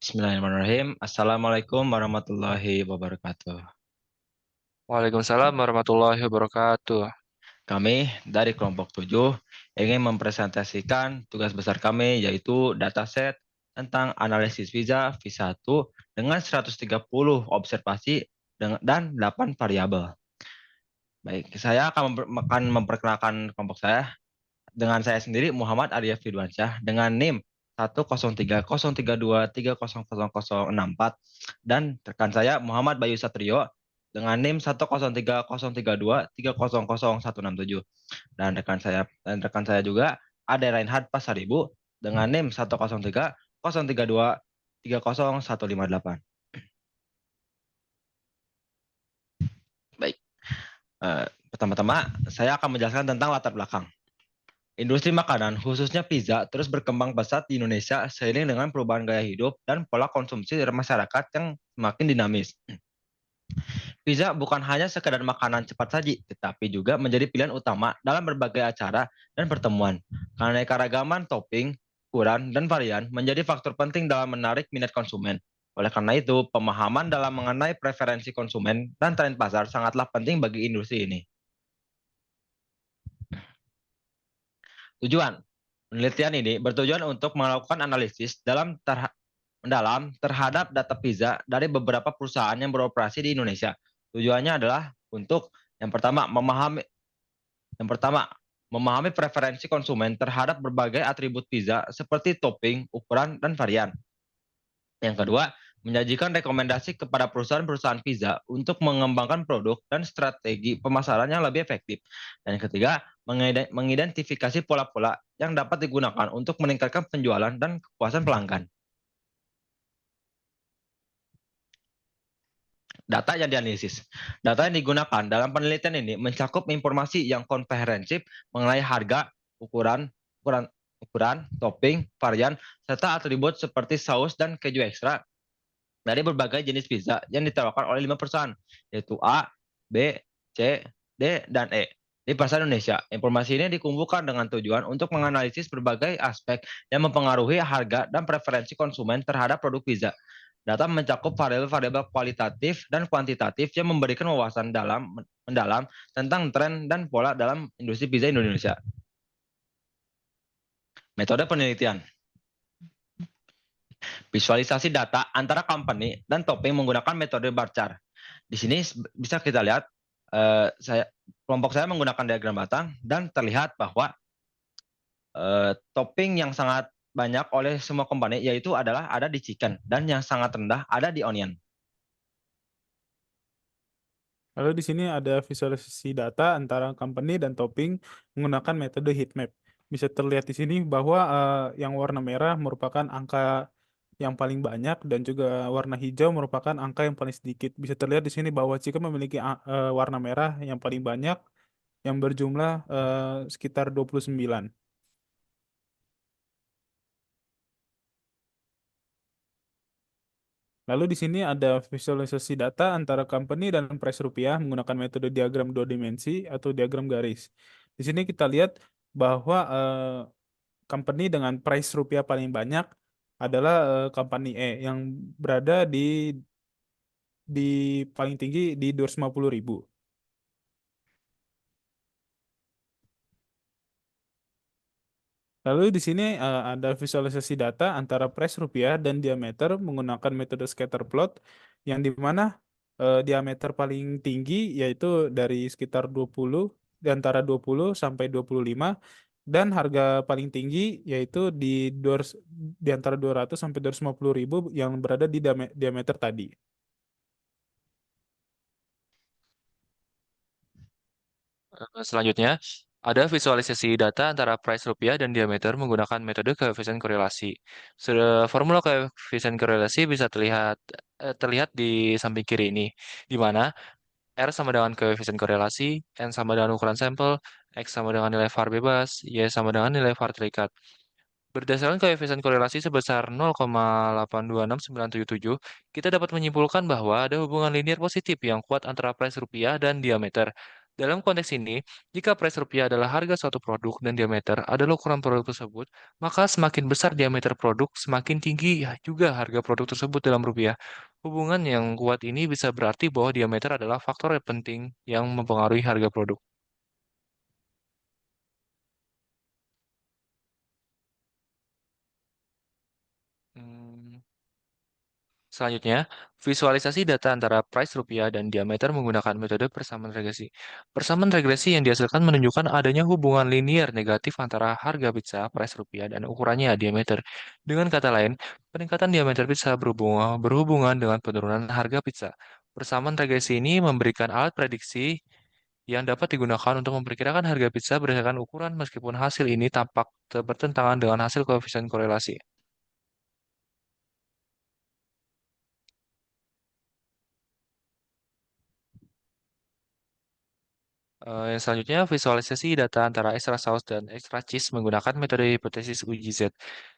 Bismillahirrahmanirrahim. Assalamualaikum warahmatullahi wabarakatuh. Waalaikumsalam warahmatullahi wabarakatuh. Kami dari kelompok 7 ingin mempresentasikan tugas besar kami yaitu dataset tentang analisis visa V1 dengan 130 observasi dan 8 variabel. Baik, saya akan memperkenalkan kelompok saya dengan saya sendiri Muhammad Arya Firwansyah dengan NIM 10303230064 dan rekan saya Muhammad Bayu Satrio dengan NIM 1030332300167 dan rekan saya juga Ade Reinhard Pasaribu dengan NIM 1030332300158. Baik, pertama-tama saya akan menjelaskan tentang latar belakang. Industri makanan, khususnya pizza, terus berkembang pesat di Indonesia seiring dengan perubahan gaya hidup dan pola konsumsi dari masyarakat yang semakin dinamis. Pizza bukan hanya sekedar makanan cepat saji, tetapi juga menjadi pilihan utama dalam berbagai acara dan pertemuan. Karena keragaman topping, ukuran, dan varian menjadi faktor penting dalam menarik minat konsumen. Oleh karena itu, pemahaman dalam mengenai preferensi konsumen dan tren pasar sangatlah penting bagi industri ini. Tujuan penelitian ini bertujuan untuk melakukan analisis mendalam terhadap data pizza dari beberapa perusahaan yang beroperasi di Indonesia. Tujuannya adalah untuk yang pertama memahami preferensi konsumen terhadap berbagai atribut pizza seperti topping, ukuran, dan varian. Yang kedua, menyajikan rekomendasi kepada perusahaan-perusahaan pizza untuk mengembangkan produk dan strategi pemasaran yang lebih efektif. Dan yang ketiga, mengidentifikasi pola-pola yang dapat digunakan untuk meningkatkan penjualan dan kepuasan pelanggan. Data yang dianalisis. Data yang digunakan dalam penelitian ini mencakup informasi yang komprehensif mengenai harga, ukuran, ukuran, ukuran, topping, varian, serta atribut seperti saus dan keju ekstra dari berbagai jenis pizza yang ditawarkan oleh 5 perusahaan, yaitu A, B, C, D, dan E. Di pasar Indonesia, informasi ini dikumpulkan dengan tujuan untuk menganalisis berbagai aspek yang mempengaruhi harga dan preferensi konsumen terhadap produk pizza. Data mencakup variabel-variabel kualitatif dan kuantitatif yang memberikan wawasan mendalam tentang tren dan pola dalam industri pizza Indonesia. Metode penelitian. Visualisasi data antara company dan topping menggunakan metode bar chart. Di sini bisa kita lihat kelompok saya menggunakan diagram batang dan terlihat bahwa topping yang sangat banyak oleh semua company yaitu adalah ada di chicken dan yang sangat rendah ada di onion. Lalu di sini ada visualisasi data antara company dan topping menggunakan metode heat map. Bisa terlihat di sini bahwa yang warna merah merupakan angka yang paling banyak dan juga warna hijau merupakan angka yang paling sedikit. Bisa terlihat di sini bahwa chicken memiliki warna merah yang paling banyak yang berjumlah sekitar 29. Lalu di sini ada visualisasi data antara company dan price rupiah menggunakan metode diagram dua dimensi atau diagram garis. Di sini kita lihat bahwa company dengan price rupiah paling banyak adalah company E yang berada di paling tinggi di 250.000. Lalu di sini ada visualisasi data antara price rupiah dan diameter menggunakan metode scatter plot yang di mana diameter paling tinggi yaitu dari sekitar 20 di antara 20 sampai 25 dan harga paling tinggi yaitu di antara 200 sampai 250.000 yang berada di diameter tadi. Selanjutnya, ada visualisasi data antara price rupiah dan diameter menggunakan metode koefisien korelasi. Formula koefisien korelasi bisa terlihat di samping kiri ini, di mana R sama dengan koefisien korelasi, N sama dengan ukuran sampel, X sama dengan nilai VAR bebas, Y sama dengan nilai VAR terikat. Berdasarkan koefisien korelasi sebesar 0,826977, kita dapat menyimpulkan bahwa ada hubungan linier positif yang kuat antara price rupiah dan diameter. Dalam konteks ini, jika price rupiah adalah harga suatu produk dan diameter adalah ukuran produk tersebut, maka semakin besar diameter produk, semakin tinggi juga harga produk tersebut dalam rupiah. Hubungan yang kuat ini bisa berarti bahwa diameter adalah faktor yang penting yang mempengaruhi harga produk. Hmm, Selanjutnya, visualisasi data antara price rupiah dan diameter menggunakan metode persamaan regresi. Persamaan regresi yang dihasilkan menunjukkan adanya hubungan linier negatif antara harga pizza, price rupiah, dan ukurannya diameter. Dengan kata lain, peningkatan diameter pizza berhubungan dengan penurunan harga pizza. Persamaan regresi ini memberikan alat prediksi yang dapat digunakan untuk memperkirakan harga pizza berdasarkan ukuran meskipun hasil ini tampak bertentangan dengan hasil koefisien korelasi. Yang selanjutnya, visualisasi data antara extra sauce dan extra cheese menggunakan metode hipotesis uji Z.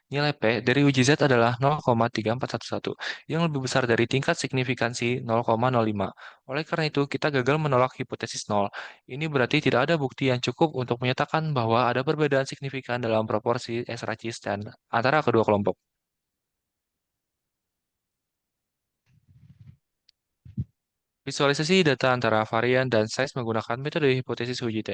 Nilai P dari uji Z adalah 0,3411, yang lebih besar dari tingkat signifikansi 0,05. Oleh karena itu, kita gagal menolak hipotesis 0. Ini berarti tidak ada bukti yang cukup untuk menyatakan bahwa ada perbedaan signifikan dalam proporsi extra cheese dan antara kedua kelompok. Visualisasi data antara varian dan size menggunakan metode hipotesis uji T.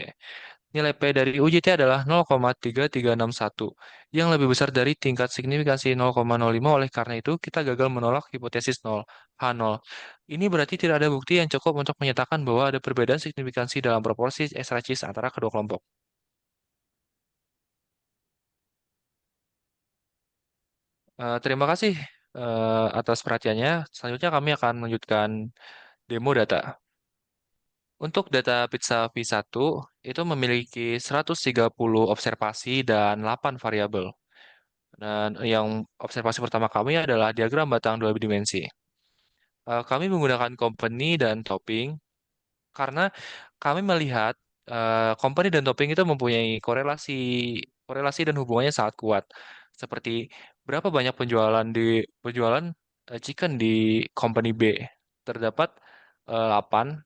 Nilai P dari uji T adalah 0,3361, yang lebih besar dari tingkat signifikansi 0,05. Oleh karena itu, kita gagal menolak hipotesis 0, H0. Ini berarti tidak ada bukti yang cukup untuk menyatakan bahwa ada perbedaan signifikansi dalam proporsi extra antara kedua kelompok. Terima kasih atas perhatiannya. Selanjutnya kami akan melanjutkan demo data. Untuk data pizza V1 itu memiliki 130 observasi dan 8 variabel. Dan yang observasi pertama kami adalah diagram batang dua dimensi. Kami menggunakan company dan topping karena kami melihat company dan topping itu mempunyai korelasi korelasi dan hubungannya sangat kuat. Seperti berapa banyak penjualan chicken di company B. Terdapat 8,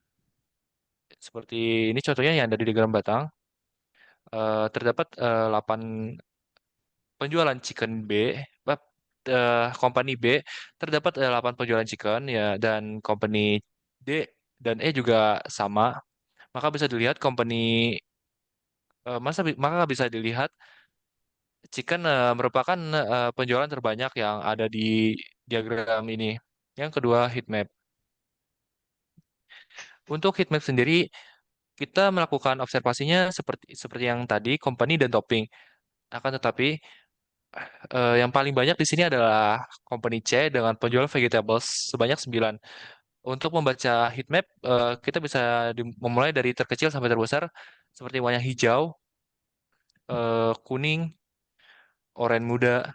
seperti ini contohnya yang ada di diagram batang. Terdapat 8 penjualan chicken B, company B terdapat 8 penjualan chicken ya, dan company D dan E juga sama. Maka bisa dilihat maka bisa dilihat chicken merupakan penjualan terbanyak yang ada di diagram ini. Yang kedua, heat map. Untuk heat map sendiri, kita melakukan observasinya seperti seperti yang tadi, company dan topping. Akan tetapi yang paling banyak di sini adalah company C dengan penjualan vegetables sebanyak 9. Untuk membaca heat map, kita bisa memulai dari terkecil sampai terbesar, seperti warna hijau, kuning, oranye muda,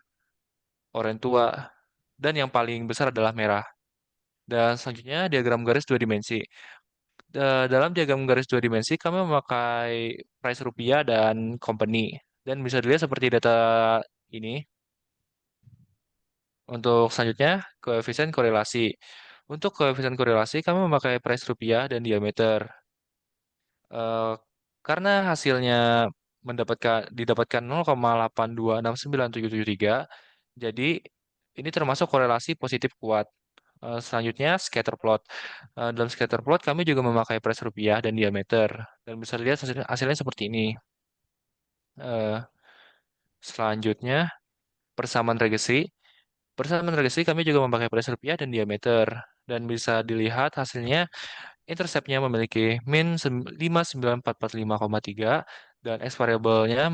oranye tua, dan yang paling besar adalah merah. Dan selanjutnya diagram garis dua dimensi. Dalam diagram garis dua dimensi, kami memakai price rupiah dan company. Dan bisa dilihat seperti data ini. Untuk selanjutnya, koefisien korelasi. Untuk koefisien korelasi, kami memakai price rupiah dan diameter. Eh, karena hasilnya didapatkan 0,826973, jadi ini termasuk korelasi positif kuat. Selanjutnya, scatter plot. Dalam scatter plot, kami juga memakai price rupiah dan diameter. Dan bisa dilihat hasilnya seperti ini. Eh, Selanjutnya, persamaan regresi. Persamaan regresi kami juga memakai price rupiah dan diameter. Dan bisa dilihat hasilnya, interceptnya memiliki min 59445,3 dan X variabelnya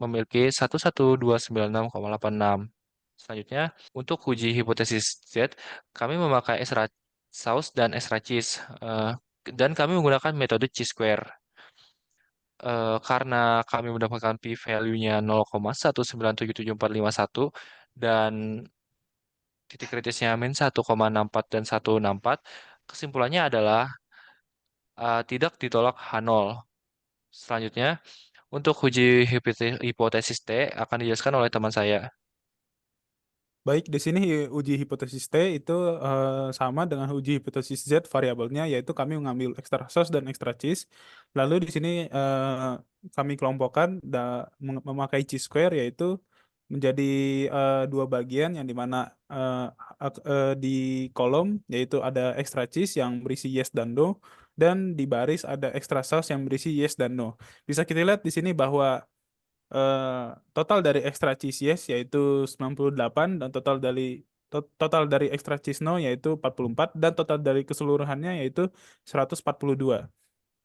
memiliki 11296,86. Selanjutnya, untuk uji hipotesis Z, kami memakai extra sauce dan extra cheese, dan kami menggunakan metode chi-square. Karena kami mendapatkan p-value-nya 0,1977451 dan titik kritisnya min 1,64 dan 164, kesimpulannya adalah tidak ditolak H0. Selanjutnya, untuk uji hipotesis T akan dijelaskan oleh teman saya. Baik, di sini uji hipotesis T itu sama dengan uji hipotesis Z variabelnya, yaitu kami mengambil extra sauce dan extra cheese. Lalu di sini kami kelompokkan memakai chi-square, yaitu menjadi dua bagian yang dimana di kolom yaitu ada extra cheese yang berisi yes dan no, dan di baris ada extra sauce yang berisi yes dan no. Bisa kita lihat di sini bahwa total dari extra cheese yes yaitu 98, dan total dari extra cheese no yaitu 44, dan total dari keseluruhannya yaitu 142.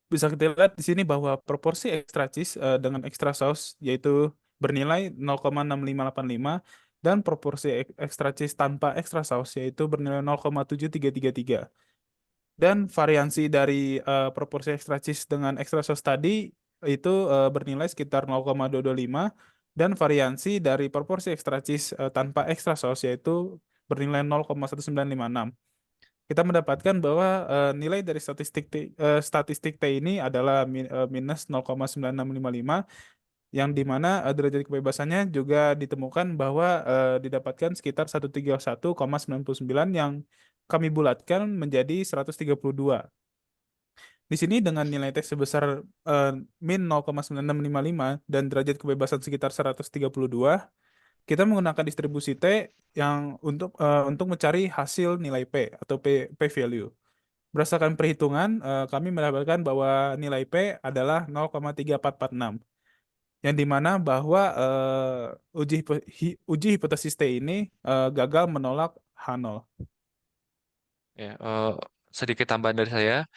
Bisa kita lihat di sini bahwa proporsi extra cheese dengan extra sauce yaitu bernilai 0,6585, dan proporsi extra cheese tanpa extra sauce yaitu bernilai 0,7333. Dan variansi dari proporsi extra cheese dengan extra sauce tadi itu bernilai sekitar 0,225, dan variansi dari proporsi extra cheese tanpa extra sauce yaitu bernilai 0,1956. Kita mendapatkan bahwa nilai dari statistik T ini adalah minus 0,9655, yang dimana derajat kebebasannya juga ditemukan bahwa didapatkan sekitar 131,99, yang kami bulatkan menjadi 132. Di sini dengan nilai T sebesar min 0,9655 dan derajat kebebasan sekitar 132, kita menggunakan distribusi T yang untuk mencari hasil nilai P atau P value. Berdasarkan perhitungan, kami mendapatkan bahwa nilai P adalah 0,3446, yang dimana bahwa uji hipotesis T ini gagal menolak H0. Ya, sedikit tambahan dari saya.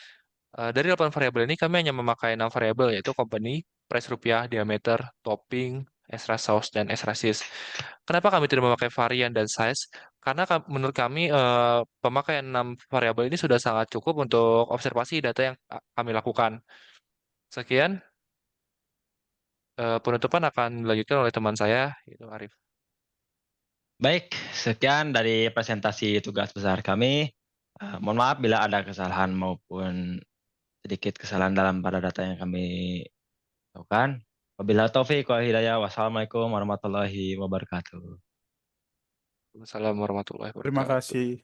Dari 8 variabel ini kami hanya memakai 6 variabel, yaitu company, price rupiah, diameter, topping, extra sauce, dan extra cheese. Kenapa kami tidak memakai varian dan size? Karena menurut kami pemakaian 6 variabel ini sudah sangat cukup untuk observasi data yang kami lakukan. Sekian, penutupan akan dilanjutkan oleh teman saya, yaitu Arif. Baik, sekian dari presentasi tugas besar kami. Mohon maaf bila ada kesalahan maupun sedikit kesalahan dalam pada data yang kami lakukan. Wabillahi taufiq wal hidayah. Wassalamualaikum warahmatullahi wabarakatuh. Wassalamualaikum warahmatullahi Terima wabarakatuh. kasih.